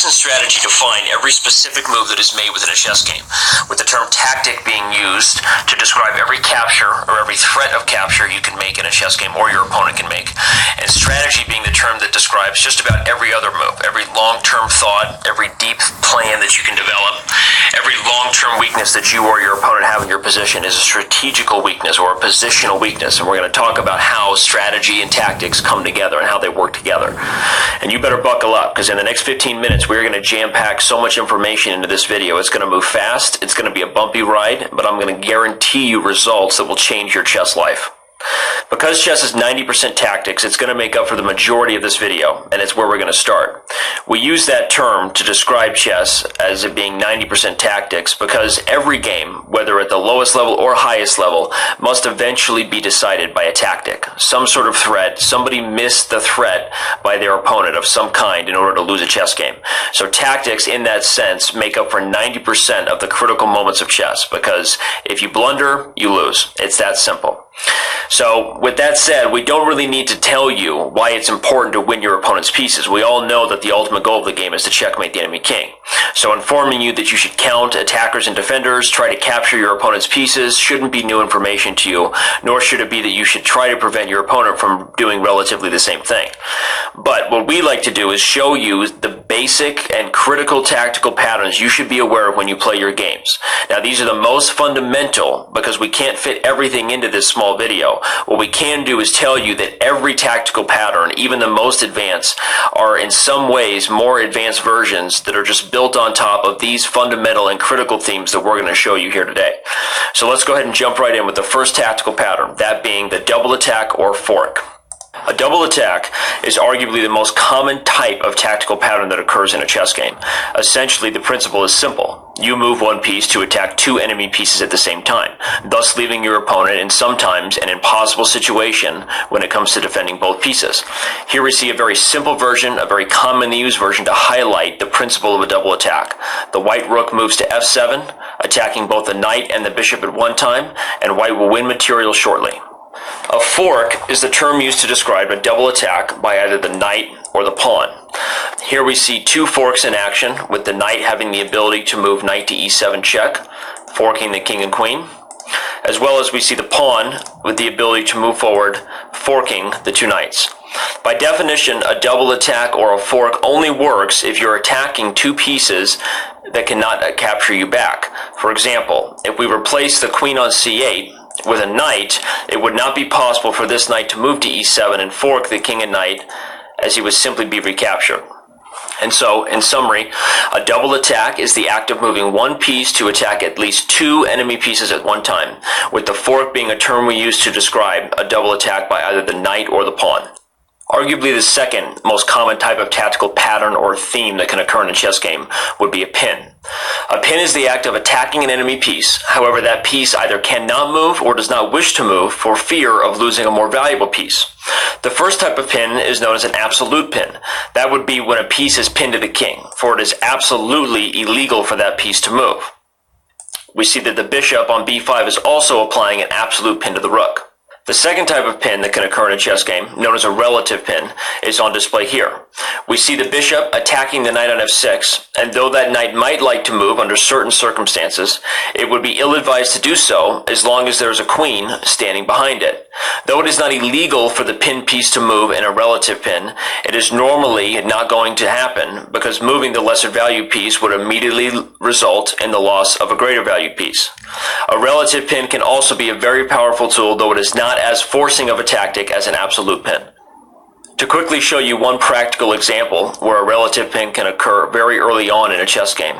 Tactics and strategy define every specific move that is made within a chess game, with the term tactic being used to describe every capture or every threat of capture you can make in a chess game or your opponent can make, and strategy being the term that describes just about every other move, every long-term thought, every deep plan that you can develop, every long-term weakness that you or your opponent have in your position is a strategical weakness or a positional weakness, and we're going to talk about how strategy and tactics come together and how they work together. And you better buckle up, because in the next 15 minutes we're going to jam-pack so much information into this video. It's going to move fast, it's going to be a bumpy ride, but I'm going to guarantee you results that will change your chess life. Because chess is 90% tactics, it's going to make up for the majority of this video, and it's where we're going to start. We use that term to describe chess as it being 90% tactics because every game, whether at the lowest level or highest level, must eventually be decided by a tactic. Some sort of threat, somebody missed the threat by their opponent of some kind in order to lose a chess game. So tactics, in that sense, make up for 90% of the critical moments of chess, because if you blunder, you lose. It's that simple. So, with that said, we don't really need to tell you why it's important to win your opponent's pieces. We all know that the ultimate goal of the game is to checkmate the enemy king. So informing you that you should count attackers and defenders, try to capture your opponent's pieces, shouldn't be new information to you, nor should it be that you should try to prevent your opponent from doing relatively the same thing. But what we like to do is show you the basic and critical tactical patterns you should be aware of when you play your games. Now, these are the most fundamental because we can't fit everything into this small video. What we can do is tell you that every tactical pattern, even the most advanced, are in some ways more advanced versions that are just built on top of these fundamental and critical themes that we're going to show you here today. So let's go ahead and jump right in with the first tactical pattern, that being the double attack or fork. A double attack is arguably the most common type of tactical pattern that occurs in a chess game. Essentially, the principle is simple. You move one piece to attack two enemy pieces at the same time, thus leaving your opponent in sometimes an impossible situation when it comes to defending both pieces. Here we see a very simple version, a very commonly used version to highlight the principle of a double attack. The white rook moves to f7, attacking both the knight and the bishop at one time, and white will win material shortly. A fork is the term used to describe a double attack by either the knight or the pawn. Here we see two forks in action, with the knight having the ability to move knight to e7 check, forking the king and queen, as well as we see the pawn with the ability to move forward, forking the two knights. By definition, a double attack or a fork only works if you're attacking two pieces that cannot capture you back. For example, if we replace the queen on c8 with a knight, it would not be possible for this knight to move to e7 and fork the king and knight, as he would simply be recaptured. And so, in summary, a double attack is the act of moving one piece to attack at least two enemy pieces at one time, with the fork being a term we use to describe a double attack by either the knight or the pawn. Arguably the second most common type of tactical pattern or theme that can occur in a chess game would be a pin. A pin is the act of attacking an enemy piece. However, that piece either cannot move or does not wish to move for fear of losing a more valuable piece. The first type of pin is known as an absolute pin. That would be when a piece is pinned to the king, for it is absolutely illegal for that piece to move. We see that the bishop on b5 is also applying an absolute pin to the rook. The second type of pin that can occur in a chess game, known as a relative pin, is on display here. We see the bishop attacking the knight on f6, and though that knight might like to move under certain circumstances, it would be ill-advised to do so as long as there is a queen standing behind it. Though it is not illegal for the pinned piece to move in a relative pin, it is normally not going to happen because moving the lesser valued piece would immediately result in the loss of a greater valued piece. A relative pin can also be a very powerful tool, though it is not as forcing of a tactic as an absolute pin. To quickly show you one practical example where a relative pin can occur very early on in a chess game,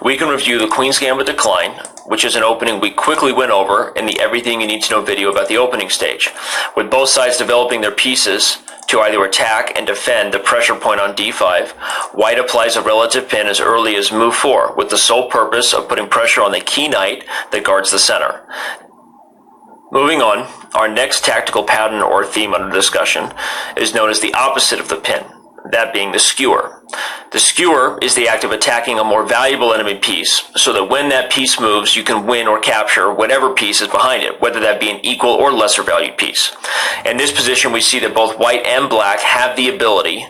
we can review the Queen's Gambit Decline, which is an opening we quickly went over in the Everything You Need to Know video about the opening stage, with both sides developing their pieces to either attack and defend the pressure point on d5. White applies a relative pin as early as move 4, with the sole purpose of putting pressure on the key knight that guards the center. Moving on, our next tactical pattern or theme under discussion is known as the opposite of the pin, that being the skewer. The skewer is the act of attacking a more valuable enemy piece so that when that piece moves, you can win or capture whatever piece is behind it, whether that be an equal or lesser valued piece. In this position, we see that both white and black have the ability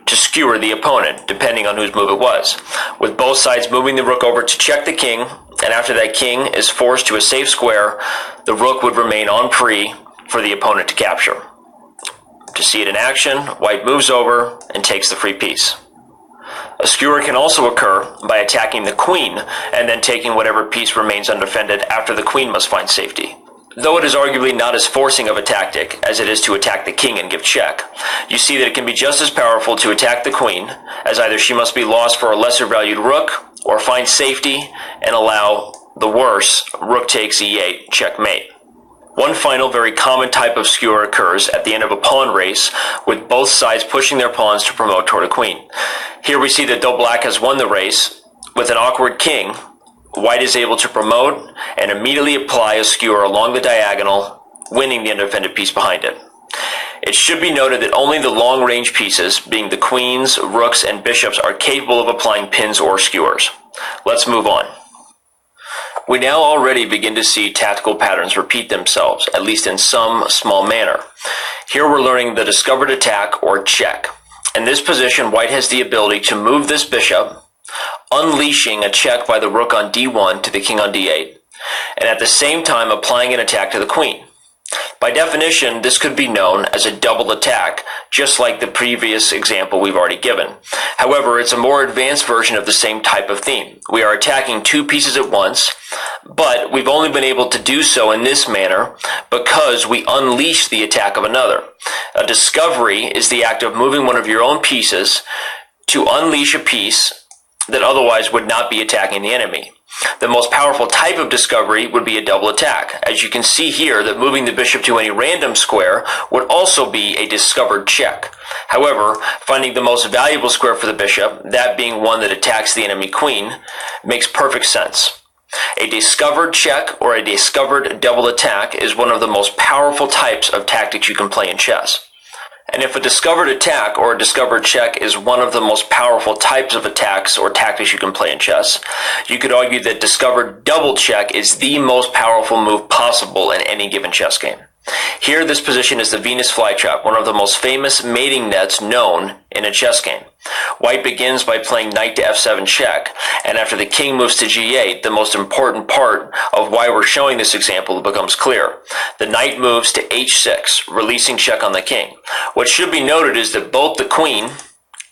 to skewer the opponent, depending on whose move it was, with both sides moving the rook over to check the king, and after that king is forced to a safe square, the rook would remain en prise for the opponent to capture. To see it in action, white moves over and takes the free piece. A skewer can also occur by attacking the queen and then taking whatever piece remains undefended after the queen must find safety. Though it is arguably not as forcing of a tactic as it is to attack the king and give check, you see that it can be just as powerful to attack the queen, as either she must be lost for a lesser valued rook, or find safety and allow the worse rook takes e8 checkmate. One final very common type of skewer occurs at the end of a pawn race, with both sides pushing their pawns to promote toward a queen. Here we see that though black has won the race, with an awkward king, white is able to promote and immediately apply a skewer along the diagonal, winning the undefended piece behind it. It should be noted that only the long-range pieces, being the queens, rooks, and bishops, are capable of applying pins or skewers. Let's move on. We now already begin to see tactical patterns repeat themselves, at least in some small manner. Here we're learning the discovered attack or check. In this position, white has the ability to move this bishop, unleashing a check by the rook on d1 to the king on d8, and at the same time applying an attack to the queen. By definition, this could be known as a double attack, just like the previous example we've already given. However, it's a more advanced version of the same type of theme. We are attacking two pieces at once, but we've only been able to do so in this manner because we unleash the attack of another. A discovery is the act of moving one of your own pieces to unleash a piece that otherwise would not be attacking the enemy. The most powerful type of discovery would be a double attack. As you can see here, that moving the bishop to any random square would also be a discovered check. However, finding the most valuable square for the bishop, that being one that attacks the enemy queen, makes perfect sense. A discovered check or a discovered double attack is one of the most powerful types of tactics you can play in chess. And if a discovered attack or a discovered check is one of the most powerful types of attacks or tactics you can play in chess, you could argue that discovered double check is the most powerful move possible in any given chess game. Here, this position is the Venus flytrap, one of the most famous mating nets known in a chess game. White begins by playing knight to f7 check, and after the king moves to g8, the most important part of why we're showing this example becomes clear. The knight moves to h6, releasing check on the king. What should be noted is that both the queen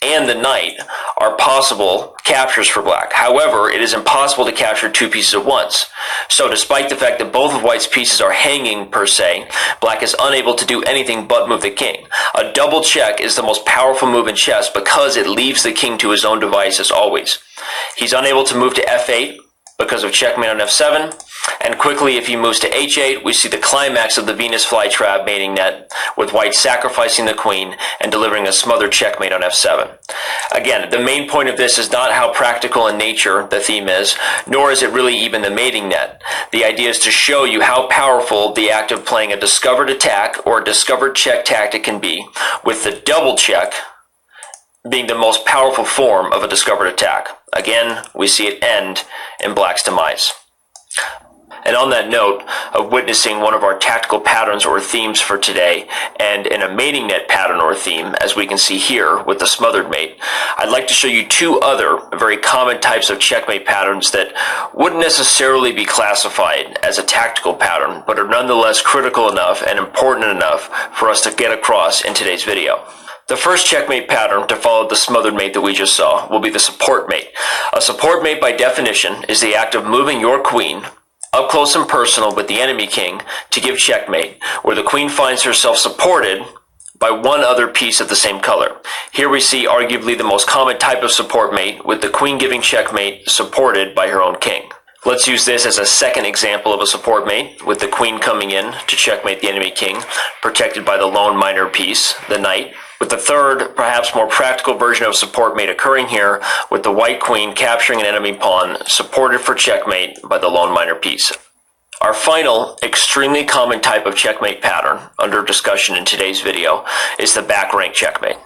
and the knight are possible captures for black. However, it is impossible to capture two pieces at once. So despite the fact that both of white's pieces are hanging per se, black is unable to do anything but move the king. A double check is the most powerful move in chess because it leaves the king to his own devices always. He's unable to move to f8 because of checkmate on f7, and quickly if he moves to h8, we see the climax of the Venus flytrap mating net, with white sacrificing the queen and delivering a smothered checkmate on f7. Again, the main point of this is not how practical in nature the theme is, nor is it really even the mating net. The idea is to show you how powerful the act of playing a discovered attack or a discovered check tactic can be, with the double check being the most powerful form of a discovered attack. Again, we see it end in black's demise. And on that note of witnessing one of our tactical patterns or themes for today, and in a mating net pattern or theme, as we can see here with the smothered mate, I'd like to show you two other very common types of checkmate patterns that wouldn't necessarily be classified as a tactical pattern, but are nonetheless critical enough and important enough for us to get across in today's video. The first checkmate pattern to follow the smothered mate that we just saw will be the support mate. A support mate by definition is the act of moving your queen up close and personal with the enemy king to give checkmate, where the queen finds herself supported by one other piece of the same color. Here we see arguably the most common type of support mate, with the queen giving checkmate supported by her own king. Let's use this as a second example of a support mate, with the queen coming in to checkmate the enemy king, protected by the lone minor piece, the knight. With the third, perhaps more practical version of support mate occurring here, with the white queen capturing an enemy pawn, supported for checkmate by the lone minor piece. Our final, extremely common type of checkmate pattern under discussion in today's video is the back rank checkmate.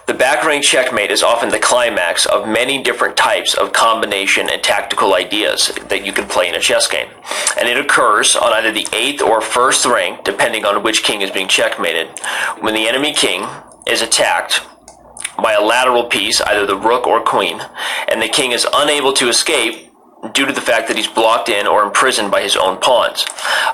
The back rank checkmate is often the climax of many different types of combination and tactical ideas that you can play in a chess game. And it occurs on either the 8th or 1st rank, depending on which king is being checkmated, when the enemy king is attacked by a lateral piece, either the rook or queen, and the king is unable to escape due to the fact that he's blocked in or imprisoned by his own pawns.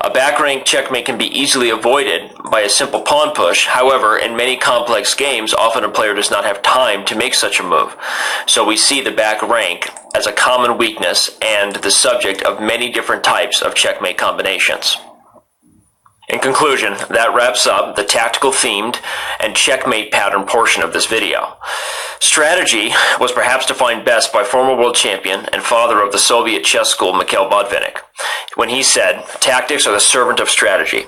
A back rank checkmate can be easily avoided by a simple pawn push. However, in many complex games, often a player does not have time to make such a move. So we see the back rank as a common weakness and the subject of many different types of checkmate combinations. In conclusion, that wraps up the tactical themed and checkmate pattern portion of this video. Strategy was perhaps defined best by former world champion and father of the Soviet chess school Mikhail Botvinnik, when he said, "Tactics are the servant of strategy."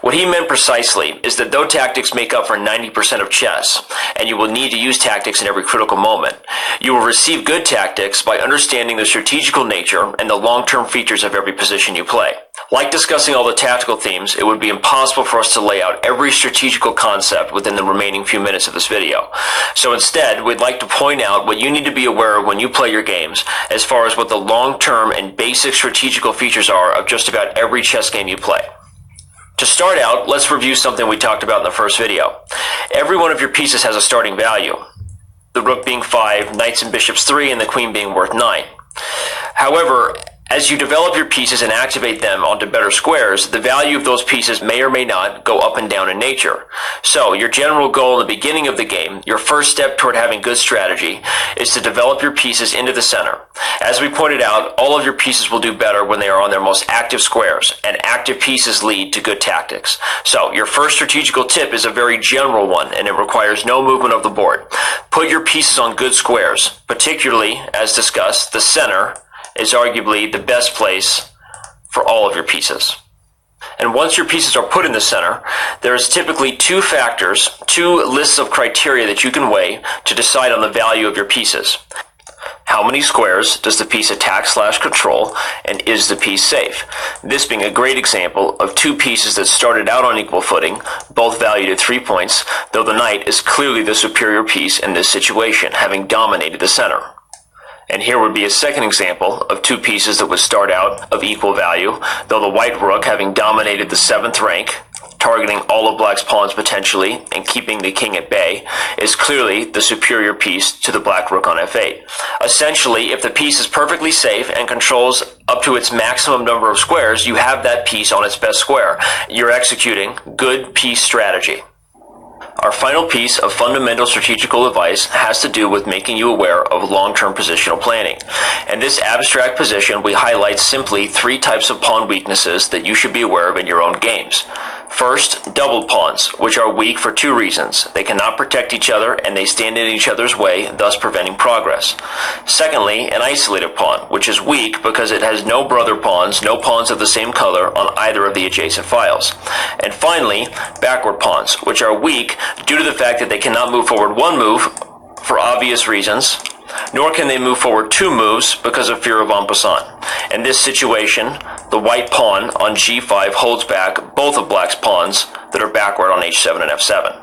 What he meant precisely is that though tactics make up for 90% of chess, and you will need to use tactics in every critical moment, you will receive good tactics by understanding the strategical nature and the long-term features of every position you play. Like discussing all the tactical themes, it would be impossible for us to lay out every strategical concept within the remaining few minutes of this video. So instead, we'd like to point out what you need to be aware of when you play your games, as far as what the long-term and basic strategical features are of just about every chess game you play. To start out, let's review something we talked about in the first video. Every one of your pieces has a starting value, the rook being 5, knights and bishops 3, and the queen being worth 9. However, as you develop your pieces and activate them onto better squares, the value of those pieces may or may not go up and down in nature. So, your general goal in the beginning of the game, your first step toward having good strategy, is to develop your pieces into the center. As we pointed out, all of your pieces will do better when they are on their most active squares, and active pieces lead to good tactics. So, your first strategical tip is a very general one, and it requires no movement of the board. Put your pieces on good squares, particularly, as discussed, the center is arguably the best place for all of your pieces. And once your pieces are put in the center, there is typically two lists of criteria that you can weigh to decide on the value of your pieces. How many squares does the piece attack/control, and is the piece safe? This being a great example of two pieces that started out on equal footing, both valued at 3 points, though the knight is clearly the superior piece in this situation, having dominated the center. And here would be a second example of two pieces that would start out of equal value, though the white rook, having dominated the 7th rank, targeting all of black's pawns potentially, and keeping the king at bay, is clearly the superior piece to the black rook on f8. Essentially, if the piece is perfectly safe and controls up to its maximum number of squares, you have that piece on its best square. You're executing good piece strategy. Our final piece of fundamental strategical advice has to do with making you aware of long-term positional planning. In this abstract position, we highlight simply 3 types of pawn weaknesses that you should be aware of in your own games. First, doubled pawns, which are weak for 2 reasons. They cannot protect each other, and they stand in each other's way, thus preventing progress. Secondly, an isolated pawn, which is weak because it has no brother pawns, no pawns of the same color on either of the adjacent files. And finally, backward pawns, which are weak due to the fact that they cannot move forward 1 move for obvious reasons, nor can they move forward 2 moves because of fear of en passant. In this situation, the white pawn on g5 holds back both of black's pawns that are backward on h7 and f7.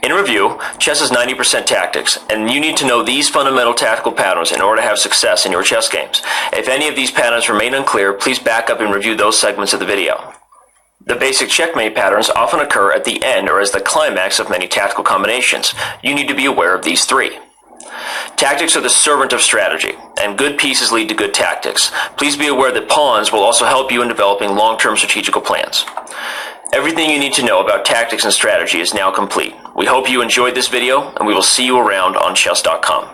In review, chess is 90% tactics, and you need to know these fundamental tactical patterns in order to have success in your chess games. If any of these patterns remain unclear, please back up and review those segments of the video. The basic checkmate patterns often occur at the end or as the climax of many tactical combinations. You need to be aware of these 3. Tactics are the servant of strategy, and good pieces lead to good tactics. Please be aware that pawns will also help you in developing long-term strategical plans. Everything you need to know about tactics and strategy is now complete. We hope you enjoyed this video, and we will see you around on chess.com.